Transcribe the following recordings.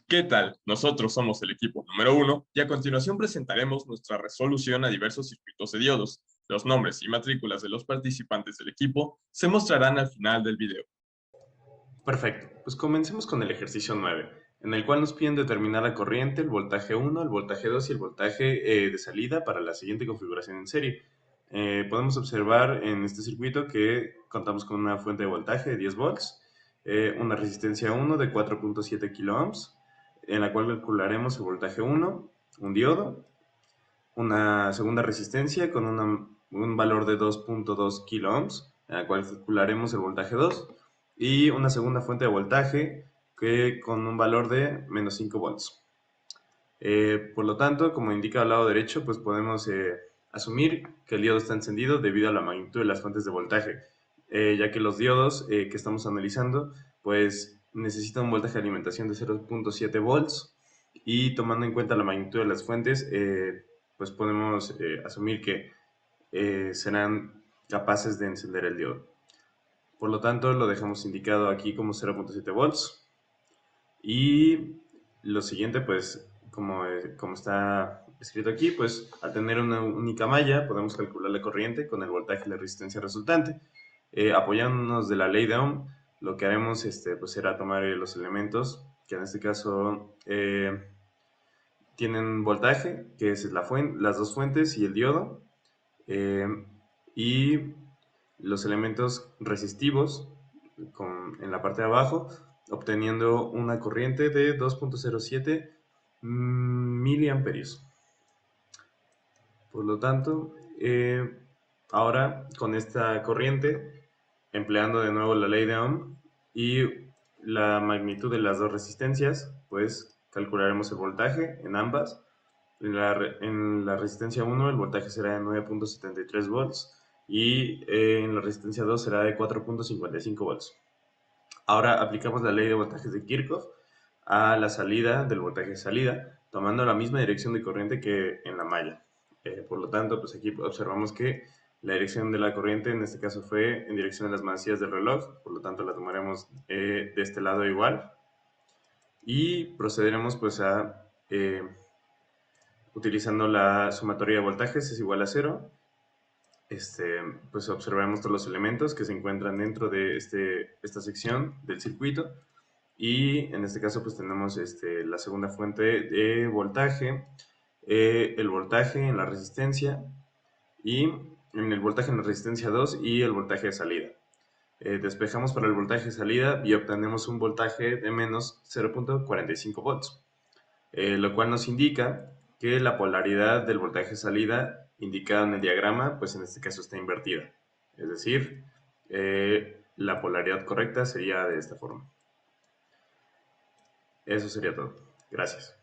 ¿Qué tal? Nosotros somos el equipo número 1 y a continuación presentaremos nuestra resolución a diversos circuitos de diodos. Los nombres y matrículas de los participantes del equipo se mostrarán al final del video. Perfecto, pues comencemos con el ejercicio 9, en el cual nos piden determinar la corriente, el voltaje 1, el voltaje 2 y el voltaje de salida para la siguiente configuración en serie. Podemos observar en este circuito que contamos con una fuente de voltaje de 10 volts, una resistencia 1 de 4.7 kiloohms, en la cual calcularemos el voltaje 1, un diodo, una segunda resistencia con un valor de 2.2 kiloohms, en la cual calcularemos el voltaje 2, y una segunda fuente de voltaje que con un valor de menos 5 volts. Por lo tanto, como indica al lado derecho, pues podemos asumir que el diodo está encendido debido a la magnitud de las fuentes de voltaje, ya que los diodos que estamos analizando pues necesitan un voltaje de alimentación de 0.7 volts, y tomando en cuenta la magnitud de las fuentes, pues podemos asumir que serán capaces de encender el diodo. Por lo tanto, lo dejamos indicado aquí como 0.7 volts. Y lo siguiente, pues, como está escrito aquí, pues al tener una única malla podemos calcular la corriente con el voltaje y la resistencia resultante. Apoyándonos de la ley de Ohm, lo que haremos pues, será tomar los elementos, que en este caso tienen voltaje, que es las dos fuentes y el diodo, eh, y los elementos resistivos en la parte de abajo, obteniendo una corriente de 2.07 miliamperios. Por lo tanto, ahora con esta corriente, empleando de nuevo la ley de Ohm y la magnitud de las dos resistencias, pues calcularemos el voltaje en ambas. En la resistencia 1 el voltaje será de 9.73 volts, y en la resistencia 2 será de 4.55 volts. Ahora aplicamos la ley de voltajes de Kirchhoff a la salida del voltaje de salida, tomando la misma dirección de corriente que en la malla. Por lo tanto, pues aquí observamos que la dirección de la corriente en este caso fue en dirección de las manecillas del reloj, por lo tanto la tomaremos de este lado igual, y procederemos pues a utilizando la sumatoria de voltajes es igual a 0. Pues observamos todos los elementos que se encuentran dentro de esta sección del circuito, y en este caso pues tenemos la segunda fuente de voltaje, el voltaje en la resistencia, y en el voltaje en la resistencia 2 y el voltaje de salida. Despejamos para el voltaje de salida y obtenemos un voltaje de menos 0.45 volts, lo cual nos indica que la polaridad del voltaje de salida indicada en el diagrama, pues en este caso está invertida. Es decir, la polaridad correcta sería de esta forma. Eso sería todo. Gracias.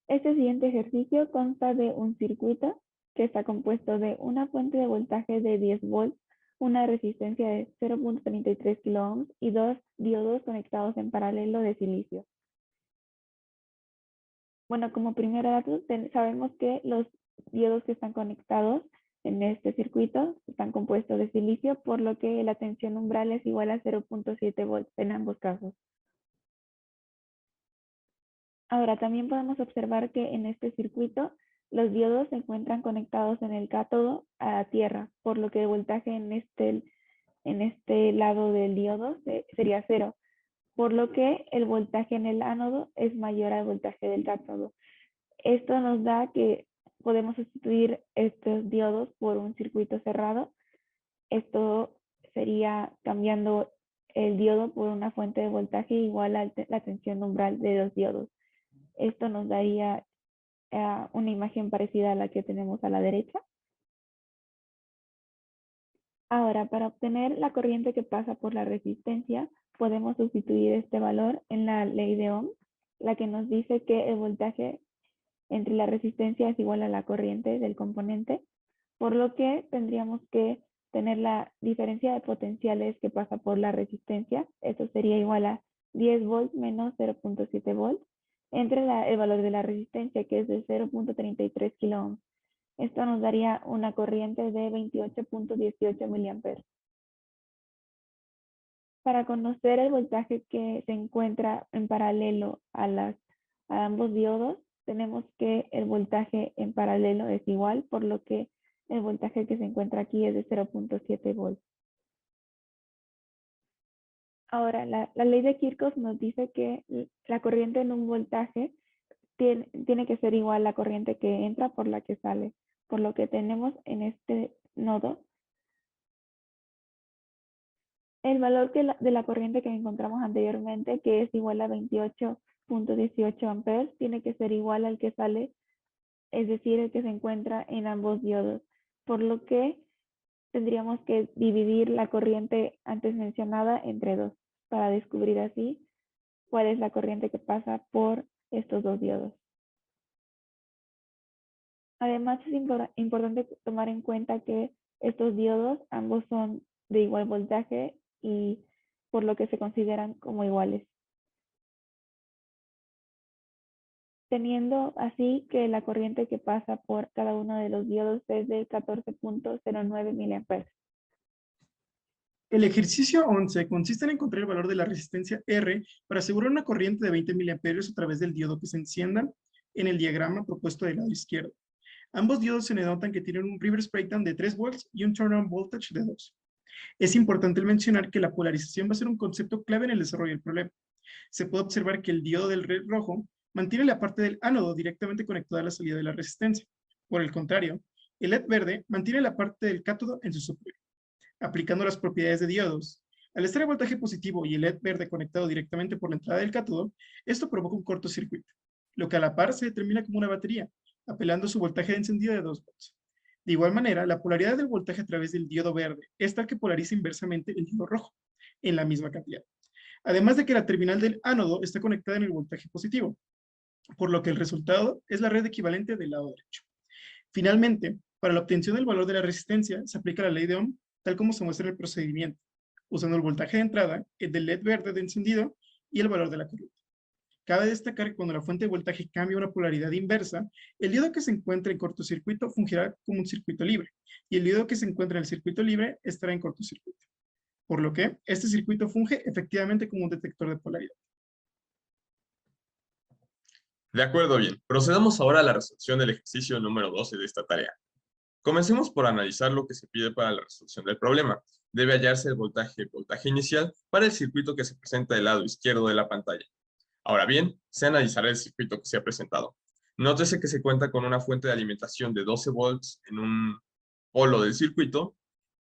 Este siguiente ejercicio consta de un circuito que está compuesto de una fuente de voltaje de 10 volts, una resistencia de 0.33 kiloohms y dos diodos conectados en paralelo de silicio. Bueno, como primer dato, sabemos que los diodos que están conectados en este circuito están compuestos de silicio, por lo que la tensión umbral es igual a 0.7 volts en ambos casos. Ahora, también podemos observar que en este circuito los diodos se encuentran conectados en el cátodo a tierra, por lo que el voltaje en este lado del diodo sería cero, por lo que el voltaje en el ánodo es mayor al voltaje del cátodo. Esto nos da que podemos sustituir estos diodos por un circuito cerrado. Esto sería cambiando el diodo por una fuente de voltaje igual a la tensión umbral de los diodos. Esto nos daría una imagen parecida a la que tenemos a la derecha. Ahora, para obtener la corriente que pasa por la resistencia, podemos sustituir este valor en la ley de Ohm, la que nos dice que el voltaje entre la resistencia es igual a la corriente del componente, por lo que tendríamos que tener la diferencia de potenciales que pasa por la resistencia. Esto sería igual a 10 volts menos 0.7 volts entre el valor de la resistencia, que es de 0.33 kiloohms. Esto nos daría una corriente de 28.18 miliamperes. Para conocer el voltaje que se encuentra en paralelo a ambos diodos, tenemos que el voltaje en paralelo es igual, por lo que el voltaje que se encuentra aquí es de 0.7 volts. Ahora, la ley de Kirchhoff nos dice que la corriente en un voltaje tiene que ser igual a la corriente que entra por la que sale, por lo que tenemos en este nodo el valor de la corriente que encontramos anteriormente, que es igual a 28.18 amperes, tiene que ser igual al que sale, es decir, el que se encuentra en ambos diodos, por lo que tendríamos que dividir la corriente antes mencionada entre 2 para descubrir así cuál es la corriente que pasa por estos dos diodos. Además, es importante tomar en cuenta que estos diodos ambos son de igual voltaje y por lo que se consideran como iguales. Teniendo así que la corriente que pasa por cada uno de los diodos es de 14.09 mA. El ejercicio 11 consiste en encontrar el valor de la resistencia R para asegurar una corriente de 20 mA a través del diodo que se encienda en el diagrama propuesto del lado izquierdo. Ambos diodos se denotan que tienen un reverse breakdown de 3 volts y un turn-on voltage de 2. Es importante mencionar que la polarización va a ser un concepto clave en el desarrollo del problema. Se puede observar que el diodo del LED rojo mantiene la parte del ánodo directamente conectada a la salida de la resistencia. Por el contrario, el LED verde mantiene la parte del cátodo en su superior. Aplicando las propiedades de diodos, al estar el voltaje positivo y el LED verde conectado directamente por la entrada del cátodo, esto provoca un cortocircuito, lo que a la par se determina como una batería, apelando a su voltaje de encendido de 2 volts. De igual manera, la polaridad del voltaje a través del diodo verde es tal que polariza inversamente el diodo rojo, en la misma cantidad. Además de que la terminal del ánodo está conectada en el voltaje positivo, por lo que el resultado es la red equivalente del lado derecho. Finalmente, para la obtención del valor de la resistencia, se aplica la ley de Ohm, tal como se muestra en el procedimiento, usando el voltaje de entrada, el del LED verde de encendido y el valor de la corriente. Cabe destacar que cuando la fuente de voltaje cambia a una polaridad inversa, el diodo que se encuentra en cortocircuito fungirá como un circuito libre, y el diodo que se encuentra en el circuito libre estará en cortocircuito. Por lo que, este circuito funge efectivamente como un detector de polaridad. De acuerdo, bien. Procedamos ahora a la resolución del ejercicio número 12 de esta tarea. Comencemos por analizar lo que se pide para la resolución del problema. Debe hallarse el voltaje inicial para el circuito que se presenta del lado izquierdo de la pantalla. Ahora bien, se analizará el circuito que se ha presentado. Nótese que se cuenta con una fuente de alimentación de 12 volts en un polo del circuito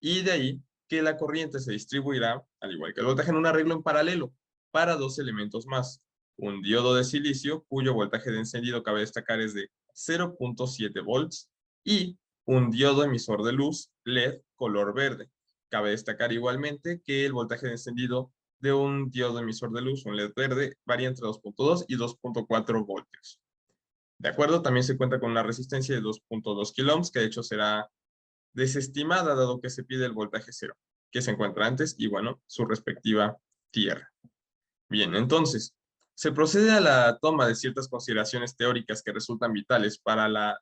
y de ahí que la corriente se distribuirá, al igual que el voltaje, en un arreglo en paralelo para dos elementos más. Un diodo de silicio cuyo voltaje de encendido cabe destacar es de 0.7 volts y un diodo emisor de luz LED color verde. Cabe destacar igualmente que el voltaje de encendido de un diodo emisor de luz, un LED verde, varía entre 2.2 y 2.4 voltios. De acuerdo, también se cuenta con una resistencia de 2.2 kiloohms, que de hecho será desestimada dado que se pide el voltaje cero, que se encuentra antes y bueno, su respectiva tierra. Bien, entonces, se procede a la toma de ciertas consideraciones teóricas que resultan vitales para la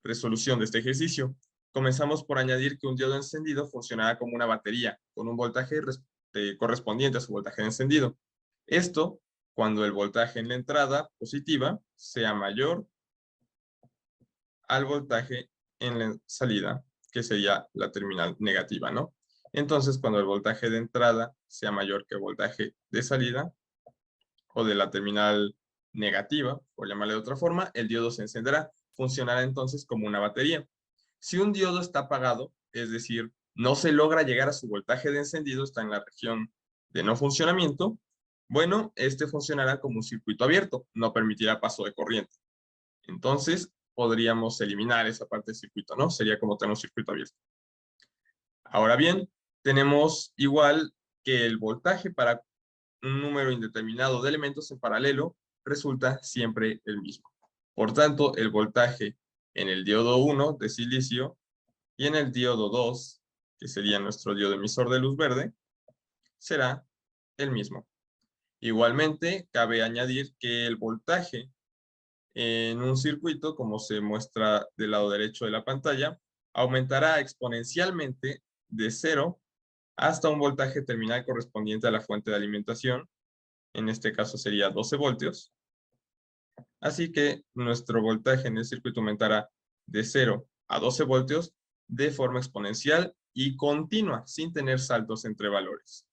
resolución de este ejercicio. Comenzamos por añadir que un diodo encendido funcionará como una batería, con un voltaje correspondiente a su voltaje de encendido. Esto cuando el voltaje en la entrada positiva sea mayor al voltaje en la salida, que sería la terminal negativa, ¿no? Entonces, cuando el voltaje de entrada sea mayor que el voltaje de salida, o de la terminal negativa, por llamarle de otra forma, el diodo se encenderá. Funcionará entonces como una batería. Si un diodo está apagado, es decir, no se logra llegar a su voltaje de encendido, está en la región de no funcionamiento, bueno, este funcionará como un circuito abierto, no permitirá paso de corriente. Entonces, podríamos eliminar esa parte del circuito, ¿no? Sería como tener un circuito abierto. Ahora bien, tenemos igual que el voltaje para un número indeterminado de elementos en paralelo resulta siempre el mismo. Por tanto, el voltaje en el diodo 1 de silicio y en el diodo 2, que sería nuestro diodo emisor de luz verde, será el mismo. Igualmente, cabe añadir que el voltaje en un circuito, como se muestra del lado derecho de la pantalla, aumentará exponencialmente de 0 hasta un voltaje terminal correspondiente a la fuente de alimentación. En este caso sería 12 voltios. Así que nuestro voltaje en el circuito aumentará de 0 a 12 voltios de forma exponencial y continua, sin tener saltos entre valores.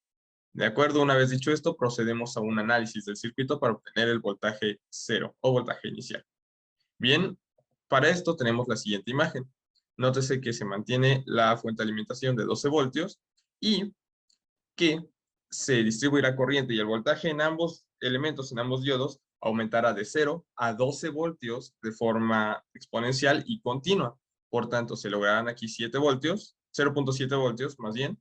De acuerdo, una vez dicho esto, procedemos a un análisis del circuito para obtener el voltaje 0 o voltaje inicial. Bien, para esto tenemos la siguiente imagen. Nótese que se mantiene la fuente de alimentación de 12 voltios y que se distribuirá corriente y el voltaje en ambos elementos, en ambos diodos, aumentará de 0 a 12 voltios de forma exponencial y continua. Por tanto, se lograrán aquí 7 voltios, 0.7 voltios más bien,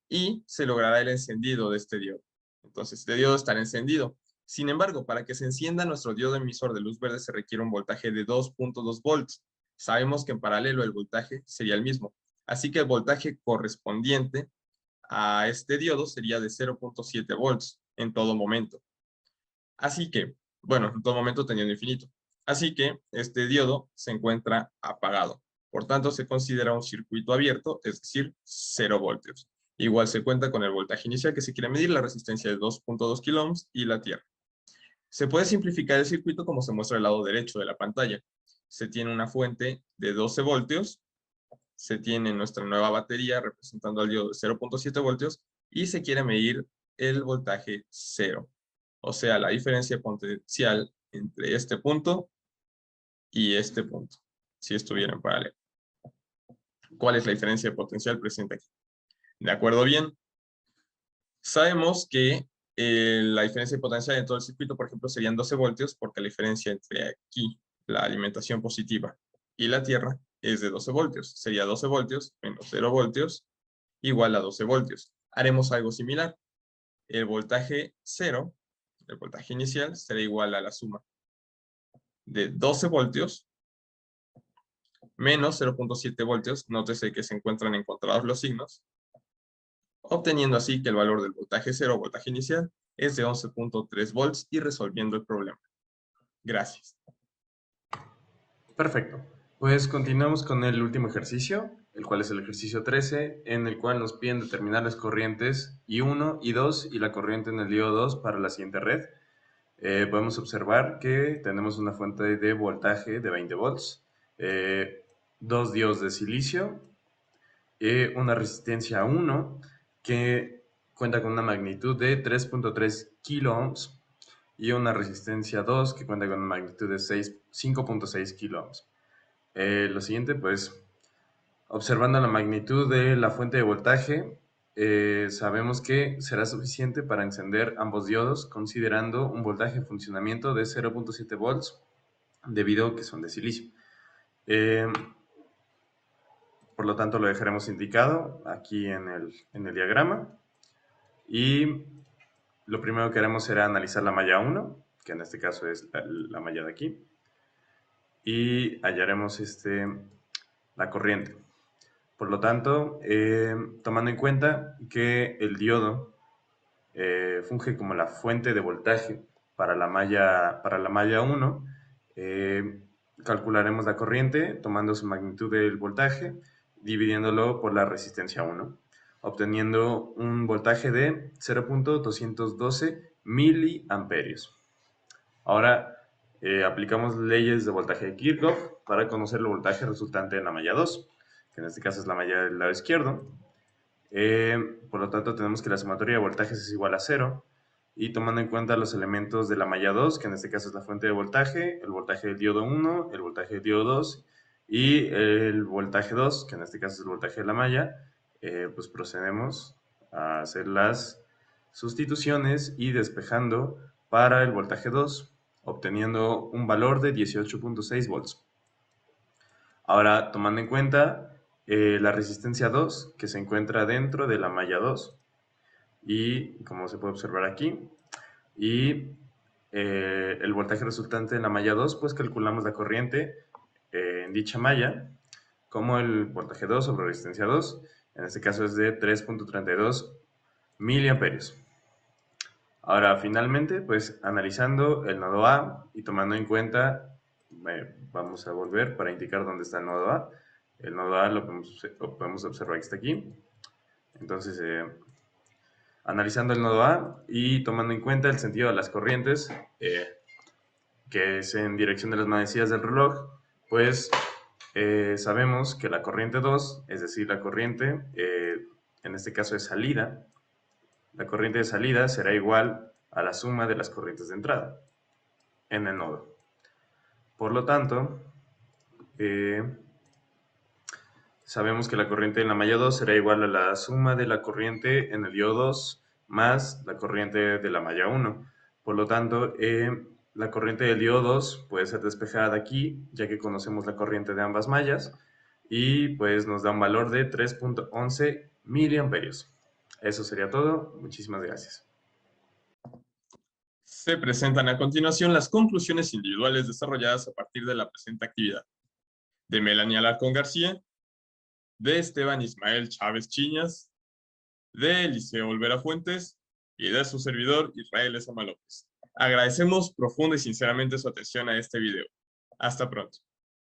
y se logrará el encendido de este diodo. Entonces, este diodo estará encendido. Sin embargo, para que se encienda nuestro diodo emisor de luz verde se requiere un voltaje de 2.2 volts. Sabemos que en paralelo el voltaje sería el mismo. Así que el voltaje correspondiente a este diodo sería de 0.7 volts en todo momento. Así que, bueno, en todo momento teniendo infinito. Así que este diodo se encuentra apagado. Por tanto, se considera un circuito abierto, es decir, 0 voltios. Igual se cuenta con el voltaje inicial que se quiere medir, la resistencia de 2.2 kilo ohms y la tierra. Se puede simplificar el circuito como se muestra al lado derecho de la pantalla. Se tiene una fuente de 12 voltios, se tiene nuestra nueva batería representando al diodo de 0.7 voltios y se quiere medir el voltaje 0. O sea, la diferencia potencial entre este punto y este punto, si estuviera en paralelo. ¿Cuál es la diferencia potencial presente aquí? ¿De acuerdo? Bien. Sabemos que la diferencia potencial en todo el circuito, por ejemplo, serían 12 voltios, porque la diferencia entre aquí, la alimentación positiva, y la tierra es de 12 voltios. Sería 12 voltios menos 0 voltios igual a 12 voltios. Haremos algo similar. El voltaje 0, el voltaje inicial, será igual a la suma de 12 voltios menos 0.7 voltios. Nótese que se encuentran encontrados los signos, obteniendo así que el valor del voltaje 0, voltaje inicial, es de 11.3 volts y resolviendo el problema. Gracias. Perfecto. Pues continuamos con el último ejercicio, el cual es el ejercicio 13, en el cual nos piden determinar las corrientes I1, I2 y la corriente en el diodo 2 para la siguiente red. Podemos observar que tenemos una fuente de voltaje de 20 volts, dos diodos de silicio, una resistencia 1 que cuenta con una magnitud de 3.3 kilo ohms y una resistencia 2 que cuenta con una magnitud de 5.6 kilo ohms. Lo siguiente, pues, observando la magnitud de la fuente de voltaje, sabemos que será suficiente para encender ambos diodos, considerando un voltaje de funcionamiento de 0.7 volts, debido a que son de silicio. Por lo tanto, lo dejaremos indicado aquí en el diagrama. Y lo primero que haremos será analizar la malla 1, que en este caso es la malla de aquí. Y hallaremos la corriente. Por lo tanto, tomando en cuenta que el diodo funge como la fuente de voltaje para la malla 1, calcularemos la corriente tomando su magnitud del voltaje, dividiéndolo por la resistencia 1, obteniendo un voltaje de 0.212 miliamperios. Ahora aplicamos leyes de voltaje de Kirchhoff para conocer el voltaje resultante en la malla 2, que en este caso es la malla del lado izquierdo. Por lo tanto, tenemos que la sumatoria de voltajes es igual a 0. Y tomando en cuenta los elementos de la malla 2, que en este caso es la fuente de voltaje, el voltaje del diodo 1, el voltaje del diodo 2 y el voltaje 2, que en este caso es el voltaje de la malla, pues procedemos a hacer las sustituciones y despejando para el voltaje 2, obteniendo un valor de 18.6 volts. Ahora, tomando en cuenta la resistencia 2, que se encuentra dentro de la malla 2, y como se puede observar aquí, y el voltaje resultante en la malla 2, pues calculamos la corriente en dicha malla como el voltaje 2 sobre resistencia 2, en este caso es de 3.32 miliamperios. Ahora, finalmente, pues analizando el nodo A y tomando en cuenta, vamos a volver para indicar dónde está el nodo A. El nodo A lo podemos observar que está aquí, Entonces, analizando el nodo A y tomando en cuenta el sentido de las corrientes, que es en dirección de las manecillas del reloj, pues sabemos que la corriente 2, es decir, la corriente, en este caso de salida, la corriente de salida será igual a la suma de las corrientes de entrada en el nodo. Por lo tanto, sabemos que la corriente en la malla 2 será igual a la suma de la corriente en el diodo 2 más la corriente de la malla 1. Por lo tanto, la corriente del diodo 2 puede ser despejada de aquí, ya que conocemos la corriente de ambas mallas, y pues nos da un valor de 3.11 miliamperios. Eso sería todo. Muchísimas gracias. Se presentan a continuación las conclusiones individuales desarrolladas a partir de la presente actividad. De Melanie Alarcón García, de Esteban Ismael Chávez Chiñas, de Eliseo Olvera Fuentes y de su servidor Israel Esama López. Agradecemos profunda y sinceramente su atención a este video. Hasta pronto.